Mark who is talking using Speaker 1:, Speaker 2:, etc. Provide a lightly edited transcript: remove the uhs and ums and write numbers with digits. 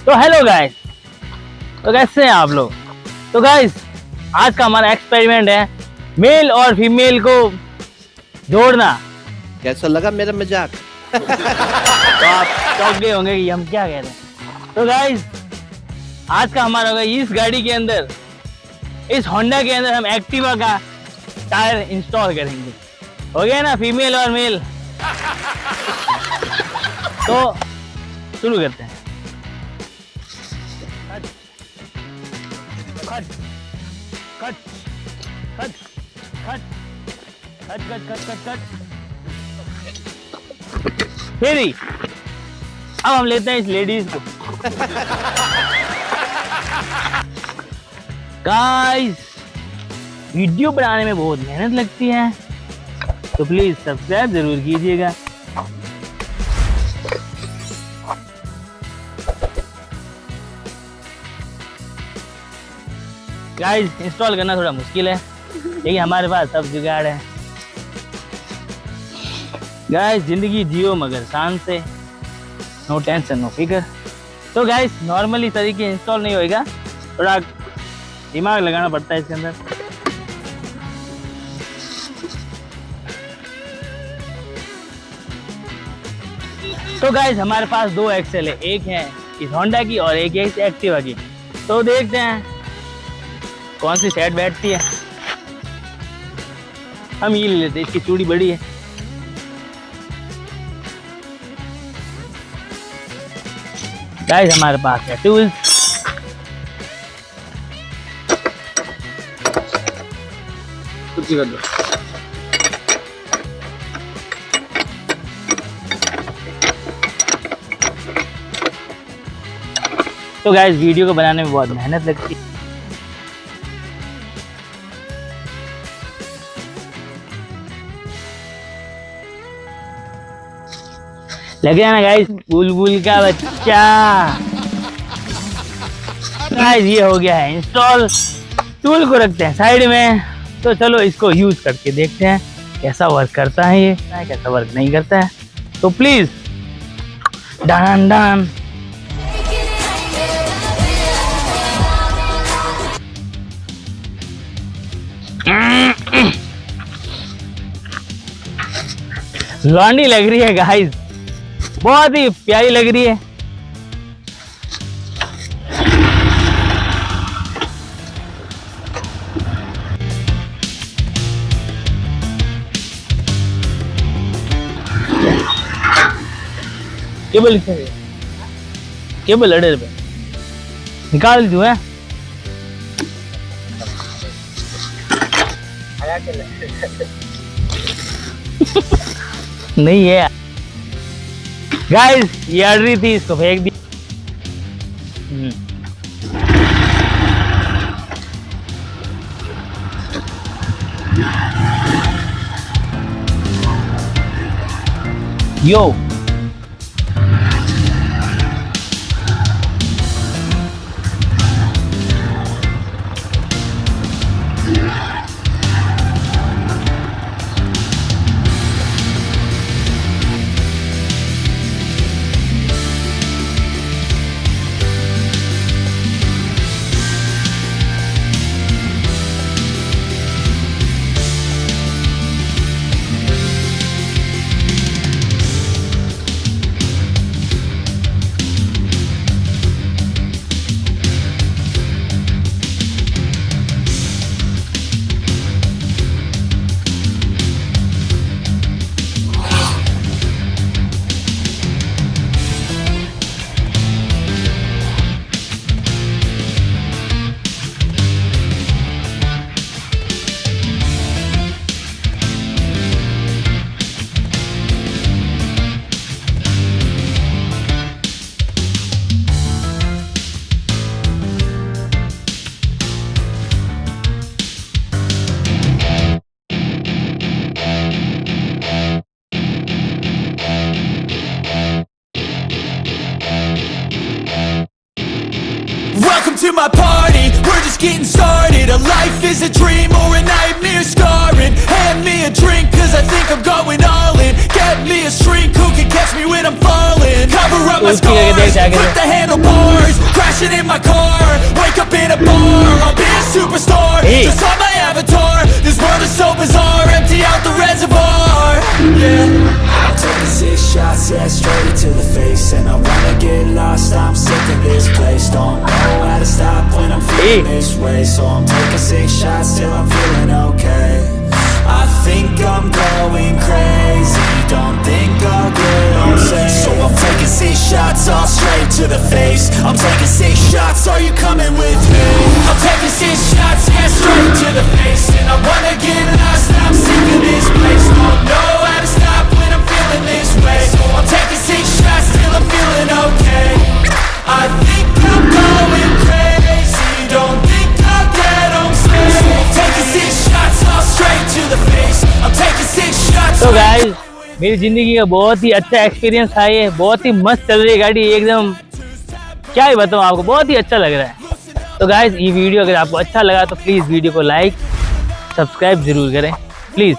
Speaker 1: तो hello guys, तो कैसे हैं आप लोग। तो गाइस आज का हमारा एक्सपेरिमेंट है मेल और फीमेल को जोड़ना।
Speaker 2: कैसा लगा मेरा मजाक?
Speaker 1: तो आप चौंक गए होंगे कि हम क्या कह रहे हैं। तो गाइस आज का हमारा होगा इस गाड़ी के अंदर, इस होंडा के अंदर हम एक्टिवा का टायर इंस्टॉल करेंगे। हो गया ना, फीमेल और मेल। तो शुरू करते हैं। Cut cut cut cut cut cut cut cut cut फिर ही अब हम लेते हैं इस लेडीज को। गाइस वीडियो बनाने में बहुत मेहनत लगती है, तो प्लीज सब्सक्राइब जरूर कीजिएगा। गाइस इंस्टॉल करना थोड़ा मुश्किल है, लेकिन हमारे पास सब जुगाड़ है। गाइस जिंदगी जियो मगर शान से, नो टेंशन नो फिकर। तो गाइस नॉर्मली तरीके इंस्टॉल नहीं होएगा, थोड़ा दिमाग लगाना पड़ता है इसके अंदर। तो गाइस हमारे पास दो एक्सेल है, एक है इस होंडा की और एक है इस एक्टिवा की। तो देखते हैं कौन सी सेट बैठती है। हम ये ले लेते हैं, इसकी चूड़ी बड़ी है। गाइस हमारे पास है टूल्स। कुछ कर दो। तो गाइस वीडियो को बनाने में बहुत मेहनत लगती है। लग गया ना गाइस, बुलबुल का बच्चा। गाइस ये हो गया है इंस्टॉल। टूल को रखते हैं साइड में। तो चलो इसको यूज करके देखते हैं कैसा वर्क करता है, ये कैसा वर्क नहीं करता है। तो प्लीज डान डान। लौंडी लग रही है गाइस, बहुत ही प्यारी लग रही है। केबल केबल अड़े पे निकाल दूं है। नहीं है गाइस, ये अड़ रही थी, इसको फेंक दी। यो
Speaker 3: to my party, we're just getting started. A life is a dream or a nightmare scarring. Hand me a drink cause I think I'm going all in. Get me a shrink who can catch me when I'm falling. Cover up my scars, put the handlebars passion in my core. Wake up in a bar, I'll be a superstar.
Speaker 1: Hey.
Speaker 3: Just on my avatar. This world is so bizarre. Empty out the reservoir. Yeah. I'm taking 6 shots, yeah, straight to the face. And I wanna get lost, I'm sick of this place. Don't know how to stop when I'm feeling this way. So I'm taking 6 shots till I'm feeling okay. I think I'm going crazy. Don't think I'll get on safe. So I'm taking 6 shots all straight to the face. I'm taking 6 shots, are you coming with me? I'm taking 6 shots, yeah, straight to the face. And I wanna get lost, I'm sick of this place. Don't know how to stop when I'm feeling this way. So I'm taking 6 shots till I'm feeling okay. I think I'm going crazy. Don't think I'll get on safe. So I'm taking 6 shots all straight to the face. I'm taking 6 shots.
Speaker 1: तो guys मेरी जिंदगी का बहुत ही अच्छा experience था ये, बहुत ही मस्त चल रही है गाड़ी एकदम, क्या ही बताऊँ आपको, बहुत ही अच्छा लग रहा है। तो गाइस ये वीडियो अगर आपको अच्छा लगा तो प्लीज़ वीडियो को लाइक सब्सक्राइब ज़रूर करें प्लीज़।